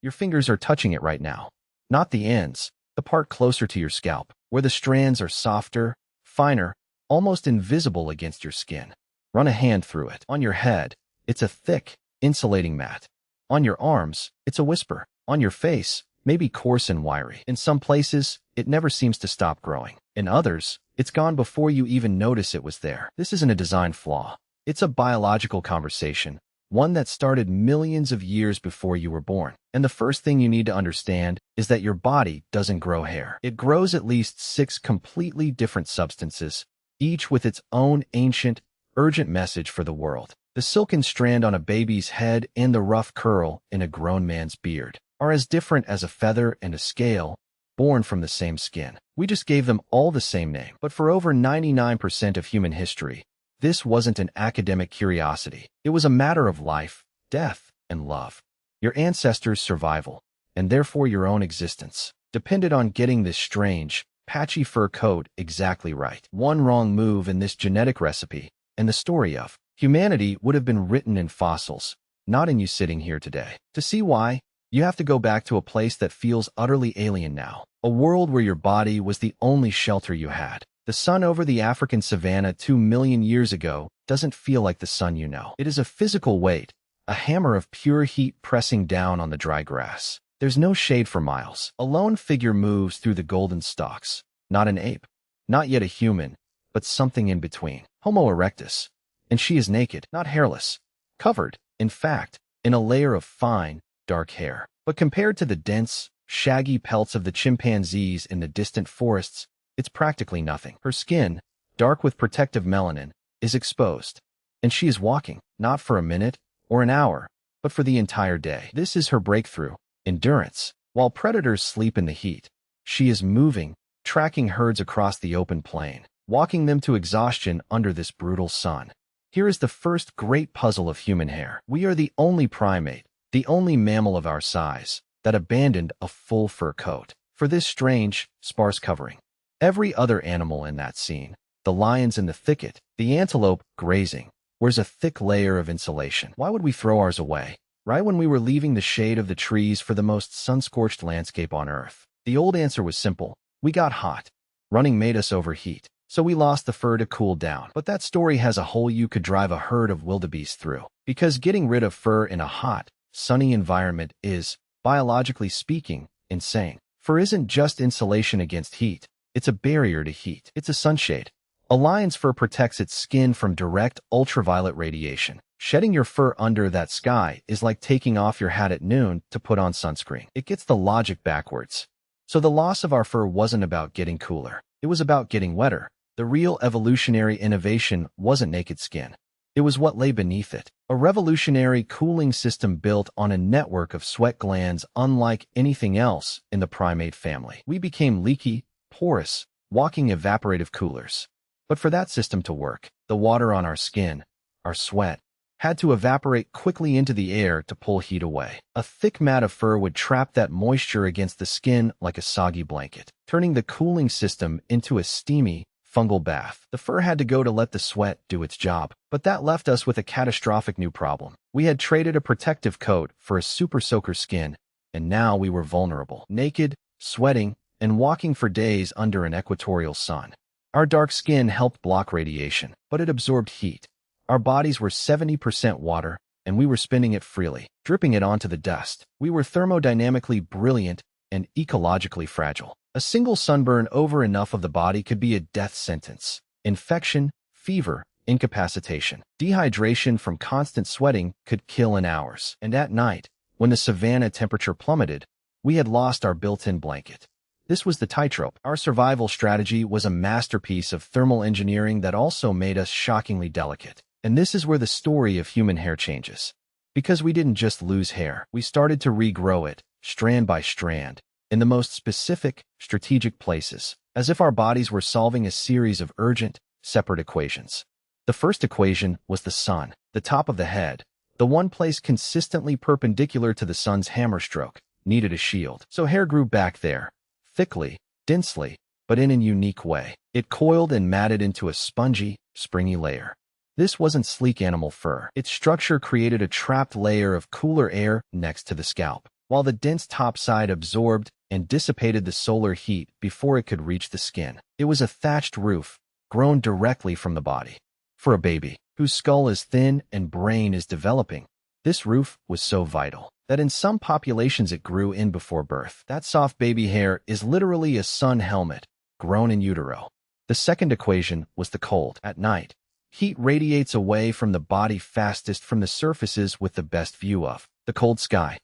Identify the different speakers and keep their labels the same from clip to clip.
Speaker 1: Your fingers are touching it right now. Not the ends, the part closer to your scalp, where the strands are softer, finer, almost invisible against your skin. Run a hand through it. On your head, it's a thick, insulating mat. On your arms, it's a whisper. On your face, maybe coarse and wiry. In some places, it never seems to stop growing. In others, it's gone before you even notice it was there. This isn't a design flaw. It's a biological conversation, one that started millions of years before you were born. And the first thing you need to understand is that your body doesn't grow hair. It grows at least 6 completely different substances, each with its own ancient, urgent message for the world. The silken strand on a baby's head and the rough curl in a grown man's beard are as different as a feather and a scale, born from the same skin. We just gave them all the same name. But for over 99% of human history, this wasn't an academic curiosity. It was a matter of life, death, and love. Your ancestors' survival, and therefore your own existence, depended on getting this strange, patchy fur coat exactly right. One wrong move in this genetic recipe, and the story of humanity would have been written in fossils, not in you sitting here today. To see why, you have to go back to a place that feels utterly alien now. A world where your body was the only shelter you had. The sun over the African savanna 2 million years ago doesn't feel like the sun you know. It is a physical weight, a hammer of pure heat pressing down on the dry grass. There's no shade for miles. A lone figure moves through the golden stalks. Not an ape, not yet a human, but something in between. Homo erectus. And she is naked, not hairless. Covered, in fact, in a layer of fine, dark hair. But compared to the dense, shaggy pelts of the chimpanzees in the distant forests, it's practically nothing. Her skin, dark with protective melanin, is exposed. And she is walking, not for a minute or an hour, but for the entire day. This is her breakthrough, endurance. While predators sleep in the heat, she is moving, tracking herds across the open plain, walking them to exhaustion under this brutal sun. Here is the first great puzzle of human hair. We are the only primate, the only mammal of our size, that abandoned a full fur coat for this strange, sparse covering. Every other animal in that scene, the lions in the thicket, the antelope grazing, wears a thick layer of insulation. Why would we throw ours away, right when we were leaving the shade of the trees for the most sun-scorched landscape on Earth? The old answer was simple. We got hot. Running made us overheat, so we lost the fur to cool down. But that story has a hole you could drive a herd of wildebeest through. Because getting rid of fur in a hot, sunny environment is, biologically speaking, insane. Fur isn't just insulation against heat. It's a barrier to heat. It's a sunshade. A lion's fur protects its skin from direct ultraviolet radiation. Shedding your fur under that sky is like taking off your hat at noon to put on sunscreen. It gets the logic backwards. So the loss of our fur wasn't about getting cooler. It was about getting wetter. The real evolutionary innovation wasn't naked skin. It was what lay beneath it. A revolutionary cooling system built on a network of sweat glands unlike anything else in the primate family. We became leaky, porous, walking evaporative coolers. But for that system to work, the water on our skin, our sweat, had to evaporate quickly into the air to pull heat away. A thick mat of fur would trap that moisture against the skin like a soggy blanket, turning the cooling system into a steamy, fungal bath. The fur had to go to let the sweat do its job. But that left us with a catastrophic new problem. We had traded a protective coat for a super soaker skin, and now we were vulnerable, naked, sweating, and walking for days under an equatorial sun. Our dark skin helped block radiation, but it absorbed heat. Our bodies were 70% water, and we were spinning it freely, dripping it onto the dust. We were thermodynamically brilliant and ecologically fragile. A single sunburn over enough of the body could be a death sentence. Infection, fever, incapacitation. Dehydration from constant sweating could kill in hours. And at night, when the savanna temperature plummeted, we had lost our built-in blanket. This was the tightrope. Our survival strategy was a masterpiece of thermal engineering that also made us shockingly delicate. And this is where the story of human hair changes. Because we didn't just lose hair, we started to regrow it, strand by strand, in the most specific, strategic places, as if our bodies were solving a series of urgent, separate equations. The first equation was the sun, the top of the head, the one place consistently perpendicular to the sun's hammer stroke, needed a shield. So hair grew back there, thickly, densely, but in a unique way. It coiled and matted into a spongy, springy layer. This wasn't sleek animal fur. Its structure created a trapped layer of cooler air next to the scalp. while the dense topside absorbed and dissipated the solar heat before it could reach the skin. It was a thatched roof, grown directly from the body. For a baby, whose skull is thin and brain is developing, this roof was so vital that in some populations it grew in before birth. That soft baby hair is literally a sun helmet, grown in utero. The second equation was the cold. At night, heat radiates away from the body fastest from the surfaces with the best view of the cold sky,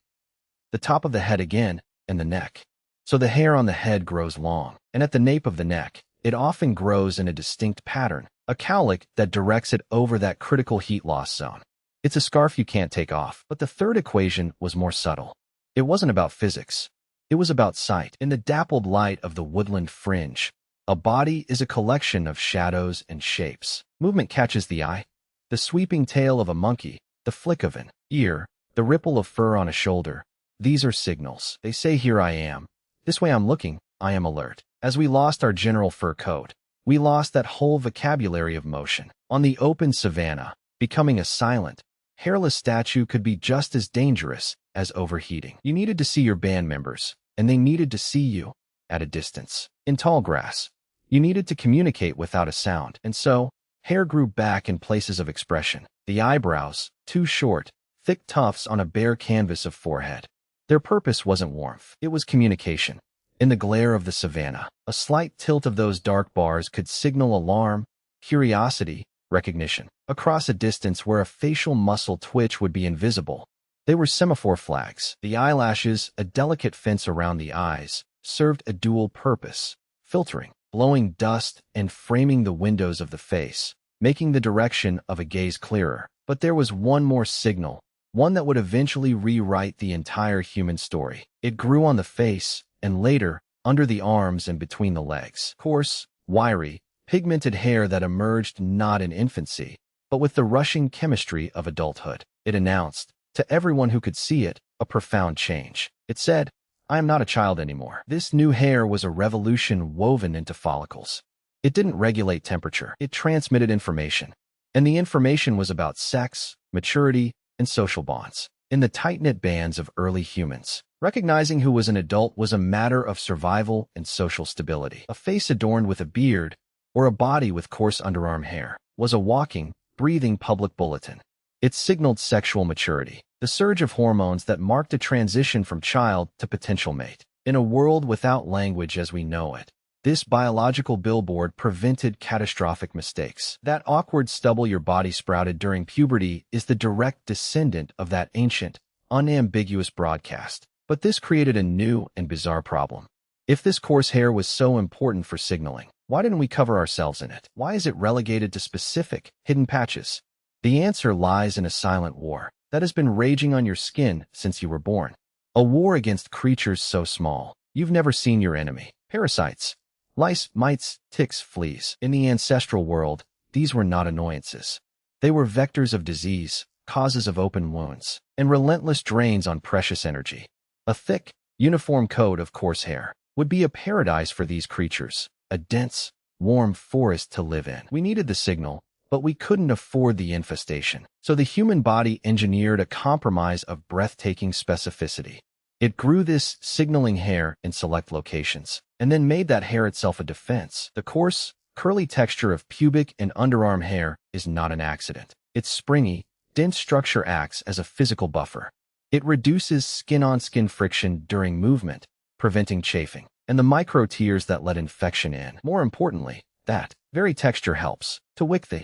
Speaker 1: the top of the head again, and the neck. So the hair on the head grows long, and at the nape of the neck, it often grows in a distinct pattern, a cowlick that directs it over that critical heat loss zone. It's a scarf you can't take off. But the third equation was more subtle. It wasn't about physics. It was about sight. In the dappled light of the woodland fringe, a body is a collection of shadows and shapes. Movement catches the eye. The sweeping tail of a monkey, the flick of an ear, the ripple of fur on a shoulder. These are signals. They say, here I am. This way I'm looking, I am alert. As we lost our general fur coat, we lost that whole vocabulary of motion. On the open savanna, becoming a silent, hairless statue could be just as dangerous as overheating. You needed to see your band members, and they needed to see you at a distance. In tall grass, you needed to communicate without a sound, and so hair grew back in places of expression. The eyebrows, too short, thick tufts on a bare canvas of forehead. Their purpose wasn't warmth, it was communication. In the glare of the savanna, a slight tilt of those dark bars could signal alarm, curiosity, recognition. Across a distance where a facial muscle twitch would be invisible, they were semaphore flags. The eyelashes, a delicate fence around the eyes, served a dual purpose, filtering, blowing dust, and framing the windows of the face, making the direction of a gaze clearer. But there was one more signal, one that would eventually rewrite the entire human story. It grew on the face, and later, under the arms and between the legs. Coarse, wiry, pigmented hair that emerged not in infancy, but with the rushing chemistry of adulthood. It announced, to everyone who could see it, a profound change. It said, I am not a child anymore. This new hair was a revolution woven into follicles. It didn't regulate temperature. It transmitted information. And the information was about sex, maturity, and social bonds. In the tight-knit bands of early humans, recognizing who was an adult was a matter of survival and social stability. A face adorned with a beard, or a body with coarse underarm hair, was a walking, breathing public bulletin. It signaled sexual maturity, the surge of hormones that marked a transition from child to potential mate. In a world without language as we know it, this biological billboard prevented catastrophic mistakes. That awkward stubble your body sprouted during puberty is the direct descendant of that ancient, unambiguous broadcast. But this created a new and bizarre problem. If this coarse hair was so important for signaling, why didn't we cover ourselves in it? Why is it relegated to specific, hidden patches? The answer lies in a silent war that has been raging on your skin since you were born. A war against creatures so small, you've never seen your enemy. Parasites. Lice, mites, ticks, fleas. In the ancestral world, these were not annoyances. They were vectors of disease, causes of open wounds, and relentless drains on precious energy. A thick, uniform coat of coarse hair would be a paradise for these creatures, a dense, warm forest to live in. We needed the signal, but we couldn't afford the infestation. So the human body engineered a compromise of breathtaking specificity. It grew this signaling hair in select locations, and then made that hair itself a defense. The coarse, curly texture of pubic and underarm hair is not an accident. Its springy, dense structure acts as a physical buffer. It reduces skin-on-skin friction during movement, preventing chafing, and the micro tears that let infection in. More importantly, that very texture helps to wick the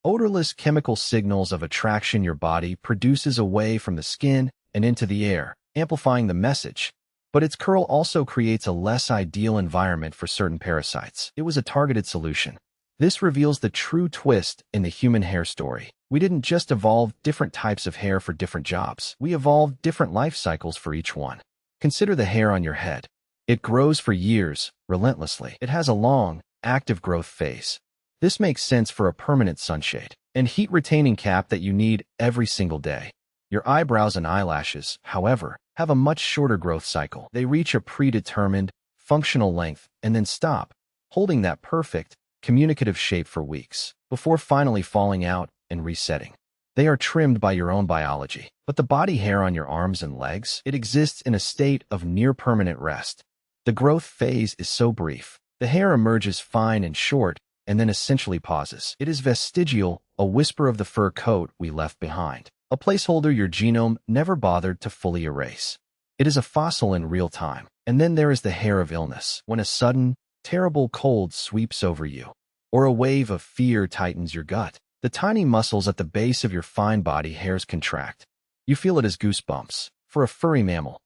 Speaker 1: odorless chemical signals of attraction your body produces away from the skin and into the air, amplifying the message. But its curl also creates a less ideal environment for certain parasites. It was a targeted solution. This reveals the true twist in the human hair story. We didn't just evolve different types of hair for different jobs. We evolved different life cycles for each one. Consider the hair on your head. It grows for years, relentlessly. It has a long, active growth phase. This makes sense for a permanent sunshade and heat-retaining cap that you need every single day. Your eyebrows and eyelashes, however, have a much shorter growth cycle. They reach a predetermined, functional length and then stop, holding that perfect, communicative shape for weeks, before finally falling out and resetting. They are trimmed by your own biology. But the body hair on your arms and legs, it exists in a state of near-permanent rest. The growth phase is so brief. The hair emerges fine and short, and then essentially pauses. It is vestigial, a whisper of the fur coat we left behind, a placeholder your genome never bothered to fully erase. It is a fossil in real time. And then there is the hair of illness, when a sudden, terrible cold sweeps over you, or a wave of fear tightens your gut. The tiny muscles at the base of your fine body hairs contract. You feel it as goosebumps. For a furry mammal,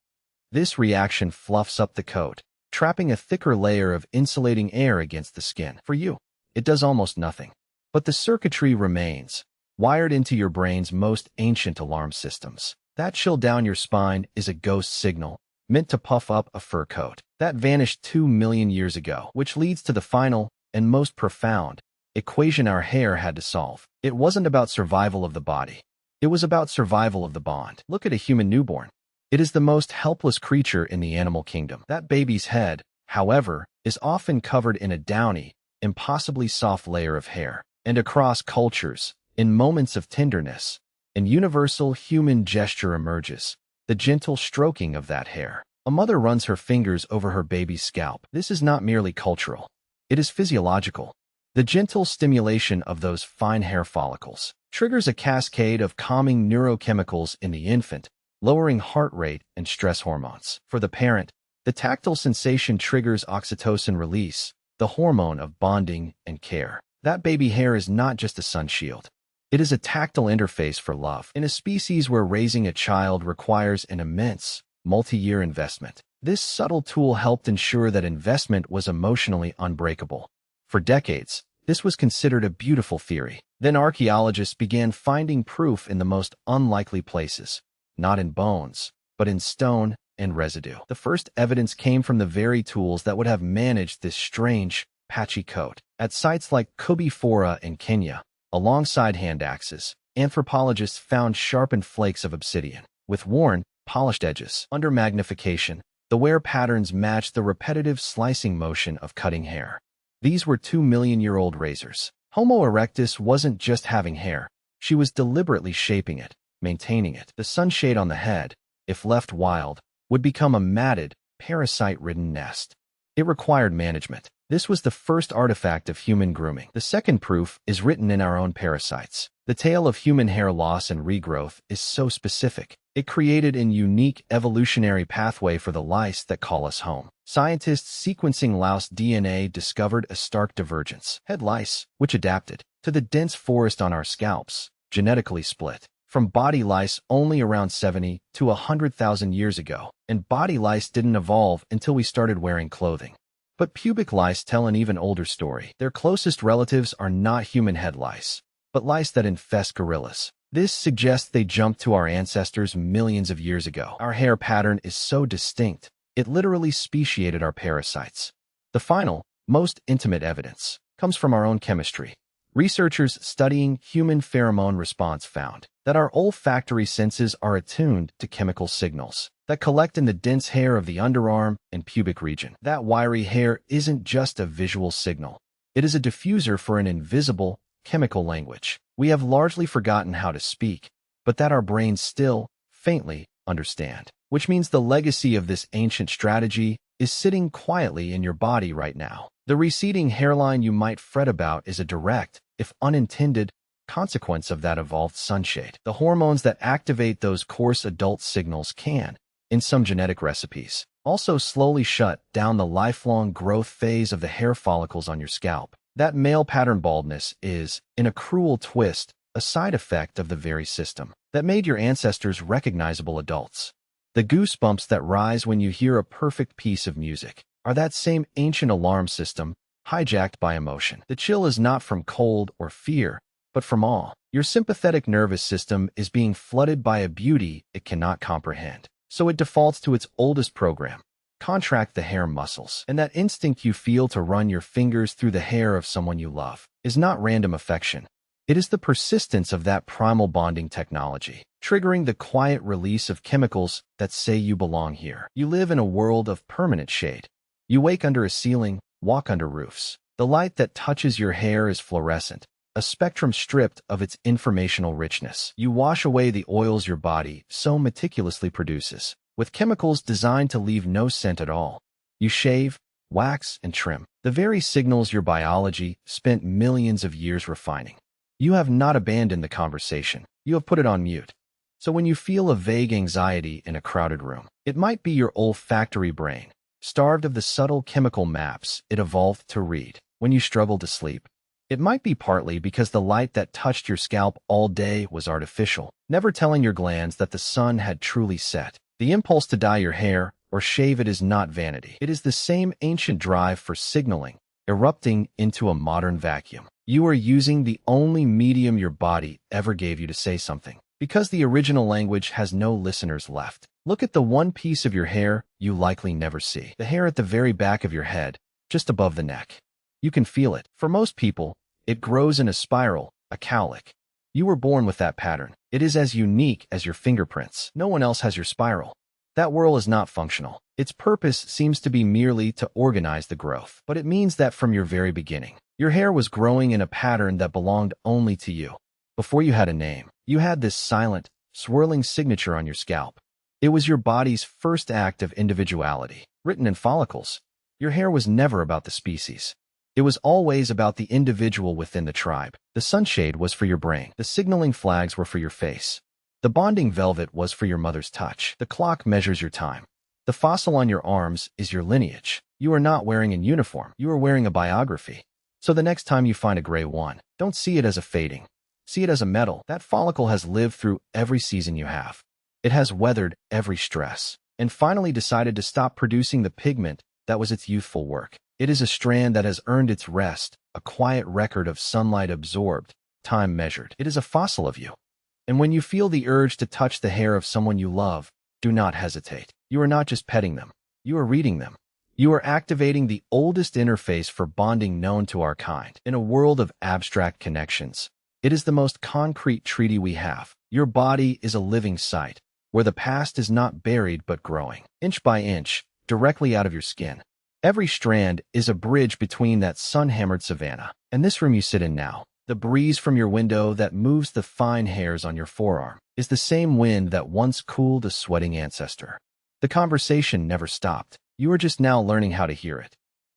Speaker 1: this reaction fluffs up the coat, trapping a thicker layer of insulating air against the skin. For you, it does almost nothing. But the circuitry remains, wired into your brain's most ancient alarm systems. That chill down your spine is a ghost signal, meant to puff up a fur coat. That vanished 2 million years ago, which leads to the final and most profound equation our hair had to solve. It wasn't about survival of the body. It was about survival of the bond. Look at a human newborn. It is the most helpless creature in the animal kingdom. That baby's head, however, is often covered in a downy, impossibly soft layer of hair. And across cultures, in moments of tenderness, an universal human gesture emerges, the gentle stroking of that hair. A mother runs her fingers over her baby's scalp. This is not merely cultural. It is physiological. The gentle stimulation of those fine hair follicles triggers a cascade of calming neurochemicals in the infant, lowering heart rate and stress hormones. For the parent, the tactile sensation triggers oxytocin release, the hormone of bonding and care. That baby hair is not just a sun shield. It is a tactile interface for love. In a species where raising a child requires an immense, multi-year investment, this subtle tool helped ensure that investment was emotionally unbreakable. For decades, this was considered a beautiful theory. Then archaeologists began finding proof in the most unlikely places, not in bones, but in stone and residue. The first evidence came from the very tools that would have managed this strange, patchy coat. At sites like Kubifora in Kenya, alongside hand axes, anthropologists found sharpened flakes of obsidian, with worn, polished edges. Under magnification, the wear patterns matched the repetitive slicing motion of cutting hair. These were 2 million-year-old razors. Homo erectus wasn't just having hair. She was deliberately shaping it, maintaining it. The sunshade on the head, if left wild, would become a matted, parasite-ridden nest. It required management. This was the first artifact of human grooming. The second proof is written in our own parasites. The tale of human hair loss and regrowth is so specific. It created a unique evolutionary pathway for the lice that call us home. Scientists sequencing louse DNA discovered a stark divergence. Head lice, which adapted to the dense forest on our scalps, genetically split from body lice only around 70 to 100,000 years ago. And body lice didn't evolve until we started wearing clothing. But pubic lice tell an even older story. Their closest relatives are not human head lice, but lice that infest gorillas. This suggests they jumped to our ancestors millions of years ago. Our hair pattern is so distinct, it literally speciated our parasites. The final, most intimate evidence comes from our own chemistry. Researchers studying human pheromone response found that our olfactory senses are attuned to chemical signals that collect in the dense hair of the underarm and pubic region. That wiry hair isn't just a visual signal. It is a diffuser for an invisible, chemical language we have largely forgotten how to speak, but that our brains still, faintly, understand. Which means the legacy of this ancient strategy is sitting quietly in your body right now. The receding hairline you might fret about is a direct, if unintended, consequence of that evolved sunshade. The hormones that activate those coarse adult signals can, in some genetic recipes, also slowly shut down the lifelong growth phase of the hair follicles on your scalp. That male pattern baldness is, in a cruel twist, a side effect of the very system that made your ancestors recognizable adults. The goosebumps that rise when you hear a perfect piece of music are that same ancient alarm system hijacked by emotion. The chill is not from cold or fear, but from awe. Your sympathetic nervous system is being flooded by a beauty it cannot comprehend. So it defaults to its oldest program. Contract the hair muscles. And that instinct you feel to run your fingers through the hair of someone you love is not random affection. It is the persistence of that primal bonding technology, triggering the quiet release of chemicals that say you belong here. You live in a world of permanent shade. You wake under a ceiling, walk under roofs. The light that touches your hair is fluorescent, a spectrum stripped of its informational richness. You wash away the oils your body so meticulously produces, with chemicals designed to leave no scent at all. You shave, wax, and trim, the very signals your biology spent millions of years refining. You have not abandoned the conversation. You have put it on mute. So when you feel a vague anxiety in a crowded room, it might be your olfactory brain, starved of the subtle chemical maps it evolved to read. When you struggle to sleep, it might be partly because the light that touched your scalp all day was artificial, never telling your glands that the sun had truly set. The impulse to dye your hair or shave it is not vanity. It is the same ancient drive for signaling, erupting into a modern vacuum. You are using the only medium your body ever gave you to say something, because the original language has no listeners left. Look at the one piece of your hair you likely never see. The hair at the very back of your head, just above the neck. You can feel it. For most people, it grows in a spiral, a cowlick. You were born with that pattern. It is as unique as your fingerprints. No one else has your spiral. That whorl is not functional. Its purpose seems to be merely to organize the growth. But it means that from your very beginning, your hair was growing in a pattern that belonged only to you. Before you had a name, you had this silent, swirling signature on your scalp. It was your body's first act of individuality, written in follicles. Your hair was never about the species. It was always about the individual within the tribe. The sunshade was for your brain. The signaling flags were for your face. The bonding velvet was for your mother's touch. The clock measures your time. The fossil on your arms is your lineage. You are not wearing a uniform. You are wearing a biography. So the next time you find a gray one, don't see it as a fading. See it as a medal. That follicle has lived through every season you have. It has weathered every stress, and finally decided to stop producing the pigment that was its youthful work. It is a strand that has earned its rest, a quiet record of sunlight absorbed, time measured. It is a fossil of you. And when you feel the urge to touch the hair of someone you love, do not hesitate. You are not just petting them. You are reading them. You are activating the oldest interface for bonding known to our kind. In a world of abstract connections, it is the most concrete treaty we have. Your body is a living site, where the past is not buried but growing, inch by inch, directly out of your skin. Every strand is a bridge between that sun-hammered savanna and this room you sit in now. The breeze from your window that moves the fine hairs on your forearm is the same wind that once cooled a sweating ancestor. The conversation never stopped. You are just now learning how to hear it.